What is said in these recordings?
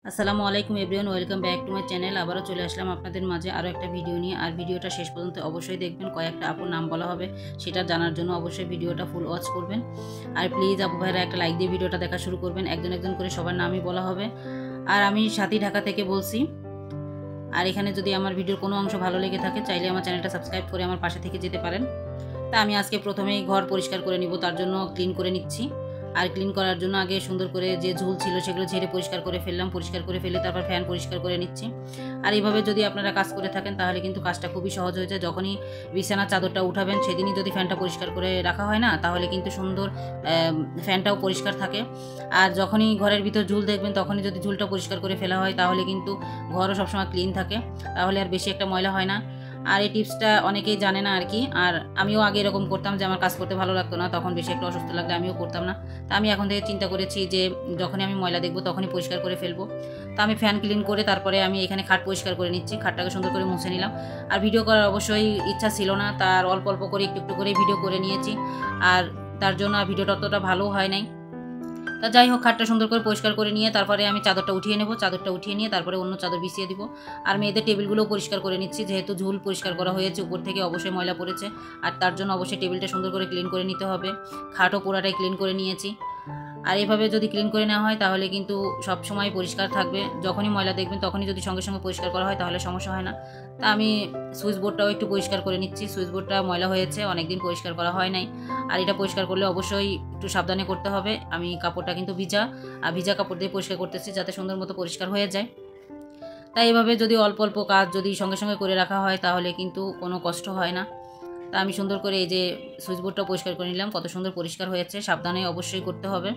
আসসালামু আলাইকুম everyone, welcome back to my channel. আবারও চলে আসলাম আপনাদের মাঝে আরও একটা ভিডিও নিয়ে। আর ভিডিওটা শেষ পর্যন্ত অবশ্যই দেখবেন। কয়েকটা আপুর নাম বলা হবে, সেটা জানার জন্য অবশ্যই ভিডিওটা ফুল ওয়াচ করবেন। আর প্লিজ আপু ভাইরা একটা লাইক দিয়ে ভিডিওটা দেখা শুরু করবেন। একজন একজন করে সবার নামই বলা হবে। আর আমি সাথী ঢাকা থেকে বলছি। আর এখানে যদি আমার ভিডিওর কোনো অংশ ভালো লেগে থাকে, চাইলে আমার চ্যানেলটা সাবস্ক্রাইব করে আমার পাশে থেকে যেতে পারেন। তা আমি আজকে প্রথমেই ঘর পরিষ্কার করে নিব, তার জন্য ক্লিন করে নিচ্ছি। আর ক্লিন করার জন্য আগে সুন্দর করে যে ঝুল ছিল সেগুলো ঝেড়ে পরিষ্কার করে ফেললাম। পরিষ্কার করে ফেলে তারপর ফ্যান পরিষ্কার করে নিচ্ছি। আর এইভাবে যদি আপনারা কাজ করে থাকেন তাহলে কিন্তু কাজটা খুবই সহজ হয়ে যায়। যখনই বিছানার চাদরটা উঠাবেন সেদিনই যদি ফ্যানটা পরিষ্কার করে রাখা হয় না, তাহলে কিন্তু সুন্দর ফ্যানটাও পরিষ্কার থাকে। আর যখনই ঘরের ভিতর ঝুল দেখবেন তখনই যদি ঝুলটা পরিষ্কার করে ফেলা হয় তাহলে কিন্তু ঘরও সবসময় ক্লিন থাকে, তাহলে আর বেশি একটা ময়লা হয় না। আর এই টিপসটা অনেকেই জানে না আর কি। আর আমিও আগে এরকম করতাম যে আমার কাজ করতে ভালো লাগতো না, তখন বেশি একটা অসুস্থ লাগলে আমিও করতাম না। তা আমি এখন থেকে চিন্তা করেছি যে যখনই আমি ময়লা দেখবো তখনই পরিষ্কার করে ফেলবো। তা আমি ফ্যান ক্লিন করে তারপরে আমি এখানে খাট পরিষ্কার করে নিচ্ছি। খাটটাকে সুন্দর করে মুছে নিলাম। আর ভিডিও করার অবশ্যই ইচ্ছা ছিল না, তার অল্প অল্প করে একটু একটু করে ভিডিও করে নিয়েছি। আর তার জন্য ভিডিওটা অতটা ভালো হয় নাই। তা যাই হোক, খাটটা সুন্দর করে পরিষ্কার করে নিয়ে তারপরে আমি চাদরটা উঠিয়ে নেব। চাদরটা উঠিয়ে নিয়ে তারপরে অন্য চাদর বিছিয়ে দিব। আর মেয়েদের টেবিলগুলোও পরিষ্কার করে নিচ্ছি, যেহেতু ঝুল পরিষ্কার করা হয়েছে, উপর থেকে অবশ্যই ময়লা পড়েছে। আর তার জন্য অবশ্যই টেবিলটা সুন্দর করে ক্লিন করে নিতে হবে। খাটও পুরাটাই ক্লিন করে নিয়েছি। আর এইভাবে যদি ক্লিন করে নেওয়া হয় তাহলে কিন্তু সব সময় পরিষ্কার থাকবে। যখনই ময়লা দেখবেন তখনই যদি সঙ্গে সঙ্গে পরিষ্কার করা হয় তাহলে সমস্যা হয় না। তা আমি সুইচ বোর্ডটাও একটু পরিষ্কার করে নিচ্ছি। সুইচ বোর্ডটা ময়লা হয়েছে, অনেকদিন পরিষ্কার করা হয় নাই। আর এটা পরিষ্কার করলে অবশ্যই একটু সাবধানে করতে হবে। আমি কাপড়টা কিন্তু ভিজা কাপড় দিয়ে পরিষ্কার করতেছি, যাতে সুন্দর মতো পরিষ্কার হয়ে যায়। তাই এভাবে যদি অল্প অল্প কাজ যদি সঙ্গে সঙ্গে করে রাখা হয় তাহলে কিন্তু কোনো কষ্ট হয় না। তা আমি সুন্দর করে এই যে সুইচ বোর্ডটা পরিষ্কার করে নিলাম, কত সুন্দর পরিষ্কার হয়েছে। সাবধানে অবশ্যই করতে হবে।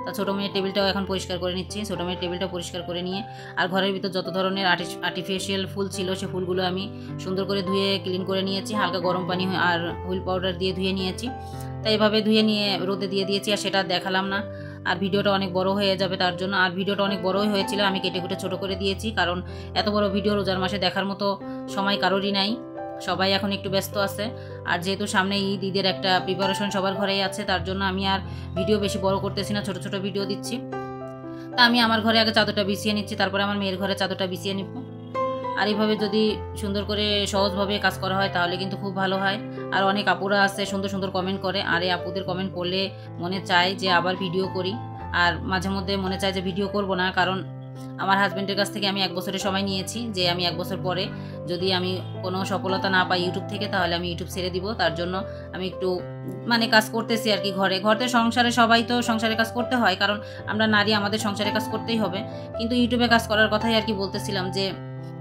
তা ছোটো মেয়ের টেবিলটাও এখন পরিষ্কার করে নিচ্ছি। ছোটো মেয়ের টেবিলটা পরিষ্কার করে নিয়ে আর ঘরের ভিতর যত ধরনের আর্টিফিশিয়াল ফুল ছিল সে ফুলগুলো আমি সুন্দর করে ধুয়ে ক্লিন করে নিয়েছি। হালকা গরম পানি আর হুইল পাউডার দিয়ে ধুয়ে নিয়েছি। তাই এভাবে ধুয়ে নিয়ে রোদে দিয়ে দিয়েছি। আর সেটা দেখালাম না, আর ভিডিওটা অনেক বড় হয়ে যাবে তার জন্য। আর ভিডিওটা অনেক বড়ই হয়েছিল, আমি কেটে কুটে ছোটো করে দিয়েছি, কারণ এত বড় ভিডিও রোজার মাসে দেখার মতো সময় কারোরই নাই। সবাই এখন একটু ব্যস্ত আছে। আর যেহেতু সামনে ঈদের একটা প্রিপারেশন সবার ঘরেই আছে, তার জন্য আমি আর ভিডিও বেশি বড় করতেছি না, ছোট ছোট ভিডিও দিচ্ছি। তা আমি আমার ঘরে আগে চাদরটা বিছিয়ে নিচ্ছি, তারপরে আমার মেয়ের ঘরে চাদরটা বিছিয়ে নিব। আর এইভাবে যদি সুন্দর করে সহজভাবে কাজ করা হয় তাহলে কিন্তু খুব ভালো হয়। আর অনেক আপুরা আছে সুন্দর সুন্দর কমেন্ট করে, আর এই আপুদের কমেন্ট পড়লে মনে চায় যে আবার ভিডিও করি। আর মাঝে মধ্যে মনে চায় যে ভিডিও করব না, কারণ আমার হাজব্যান্ডের কাছ থেকে আমি 1 বছরের সময় নিয়েছি, যে আমি 1 বছর পরে যদি আমি কোনো সফলতা না পাই ইউটিউব থেকে তাহলে আমি ইউটিউব ছেড়ে দিব। তার জন্য আমি একটু কাজ করতেছি আর কি। ঘরে সংসারে সবাই তো সংসারে কাজ করতে হয়, কারণ আমরা নারী, আমাদের সংসারে কাজ করতেই হবে। কিন্তু ইউটিউবে কাজ করার কথাই আর কি বলতেছিলাম, যে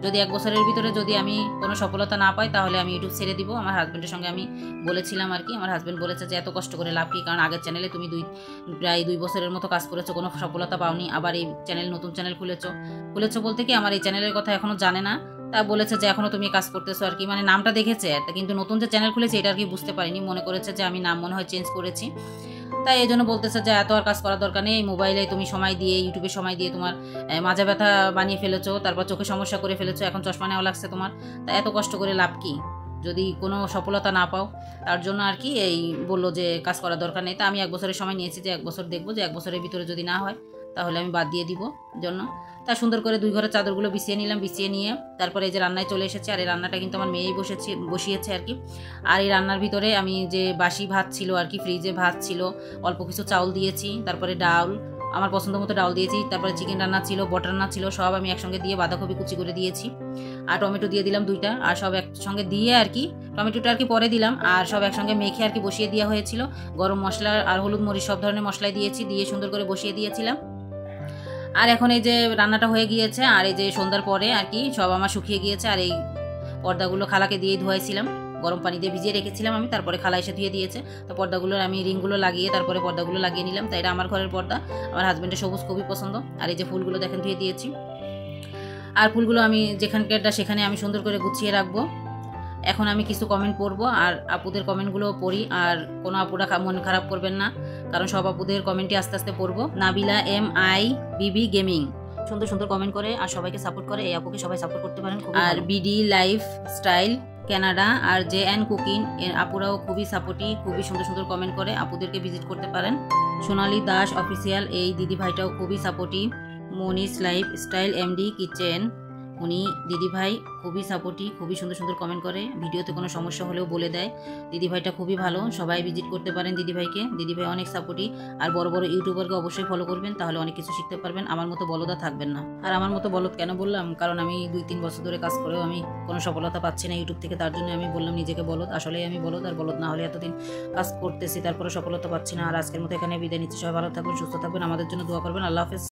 যদি 1 বছরের ভিতরে যদি আমি কোনো সফলতা না পাই তাহলে আমি ইউটিউব ছেড়ে দিব। আমার হাজব্যান্ডের সঙ্গে আমি বলেছিলাম আর কি। আমার হাজব্যান্ড বলেছে যে এত কষ্ট করে লাভ কি, কারণ আগের চ্যানেলে তুমি প্রায় 2 বছরের মতো কাজ করেছো, কোনো সফলতা পাওনি, আবার এই নতুন চ্যানেল খুলেছো বলতে কি আমার এই চ্যানেলের কথা এখনও জানে না। তা বলেছে যে এখনও তুমি কাজ করতেছো আর কি, নামটা দেখেছে, কিন্তু নতুন যে চ্যানেল খুলেছে এটা আর কি বুঝতে পারিনি, মনে করেছে যে আমি নাম মনে হয় চেঞ্জ করেছি। তাই এই জন্য বলতেছে যে এত আর কাজ করার দরকার নেই, মোবাইলে তুমি সময় দিয়ে, ইউটিউবে সময় দিয়ে তোমার মাজা ব্যথা বানিয়ে ফেলেছো, তারপর চোখে সমস্যা করে ফেলেছো, এখন চশমা নেওয়া লাগছে তোমার। তা এত কষ্ট করে লাভ কি যদি কোনো সফলতা না পাও? তার জন্য আর কি এই বললো যে কাজ করার দরকার নেই। তা আমি 1 বছরের সময় নিয়েছি, যে 1 বছর দেখবো, যে 1 বছরের ভিতরে যদি না হয় তাহলে আমি বাদ দিয়ে দিব জন্য। তা সুন্দর করে 2 ঘরের চাদরগুলো বিছিয়ে নিলাম। বিছিয়ে নিয়ে তারপরে এই যে রান্নায় চলে এসেছে। আর এই রান্নাটা কিন্তু আমার মেয়েই বসিয়েছে আর কি। আর এই রান্নার ভিতরে আমি যে বাসি ভাত ছিল আর কি, ফ্রিজে ভাত ছিল, অল্প কিছু চাউল দিয়েছি, তারপরে ডাল, আমার পছন্দ মতো ডাল দিয়েছি, তারপরে চিকেন রান্না ছিল, বটার রান্না ছিল, সব আমি একসঙ্গে দিয়ে বাঁধাকপি কুচি করে দিয়েছি। আর টমেটো দিয়ে দিলাম 2টা। আর সব একসঙ্গে দিয়ে আর কি, টমেটোটা আর কি পরে দিলাম, আর সব একসঙ্গে মেখে আর কি বসিয়ে দেওয়া হয়েছিল। গরম মশলা আর হলুদ মরিচ সব ধরনের মশলাই দিয়েছি, দিয়ে সুন্দর করে বসিয়ে দিয়েছিলাম। আর এখন এই যে রান্নাটা হয়ে গিয়েছে, আর এই যে সন্ধ্যার পরে আর কি সব আমার শুকিয়ে গিয়েছে। আর এই পর্দাগুলো খালাকে দিয়েই ধোয়াইছিলাম, গরম পানি দিয়ে ভিজিয়ে রেখেছিলাম আমি, তারপরে খালা এসে ধুয়ে দিয়েছে। তো পর্দাগুলোর আমি রিংগুলো লাগিয়ে তারপরে পর্দাগুলো লাগিয়ে নিলাম। তাই এটা আমার ঘরের পর্দা, আমার হাজব্যান্ডের সবুজ খুবই পছন্দ। আর এই যে ফুলগুলো দেখেন ধুয়ে দিয়েছি। আর ফুলগুলো আমি যেখানকারটা সেখানে আমি সুন্দর করে গুছিয়ে রাখবো। এখন আমি কিছু কমেন্ট পড়বো, আর আপুদের কমেন্টগুলো পড়ি। আর কোনো আপুরা মন খারাপ করবেন না, কারণ সব আপুদের কমেন্টই আস্তে আস্তে পড়বো। নাবিলা MIBB গেমিং সুন্দর সুন্দর কমেন্ট করে আর সবাইকে সাপোর্ট করে, এই আপুকে সবাই সাপোর্ট করতে পারেন। আর BD লাইফ স্টাইল কানাডা আর JN কুকিং এর আপুরাও খুবই সাপোর্টিভ, খুবই সুন্দর সুন্দর কমেন্ট করে, আপুদেরকে ভিজিট করতে পারেন। সোনালী দাস অফিসিয়াল এই দিদি ভাইটাও খুবই supportive, Moni's lifestyle MD kitchen, উনি দিদিভাই খুবই সাপোর্টিভ, খুবই সুন্দর সুন্দর কমেন্ট করে, ভিডিওতে কোনো সমস্যা হলেও বলে দেয়। দিদিভাইটা খুবই ভালো, সবাই ভিজিট করতে পারেন দিদিভাইকে। দিদিভাই অনেক সাপোর্টিভ। আর বড় বড় ইউটিউবারকে অবশ্যই ফলো করবেন, তাহলে অনেক কিছু শিখতে পারবেন। আমার মতো বলদা থাকবেন না। আর আমার মতো বলদ কেন বললাম, কারণ আমি 2-3 বছর ধরে কাজ করেও আমি কোনো সফলতা পাচ্ছি না ইউটিউব থেকে, তার জন্য আমি বললাম নিজেকে বলদ। আসলেই আমি বলদ, আর বলদ না হলে এতদিন কাজ করতেছি তারপরে সফলতা পাচ্ছি না। আর আজকের মতো এখানে বিদায় নিচ্ছি। সবাই ভালো থাকবেন, সুস্থ থাকবেন, আমাদের জন্য দোয়া করবেন। আল্লাহ হাফেজ।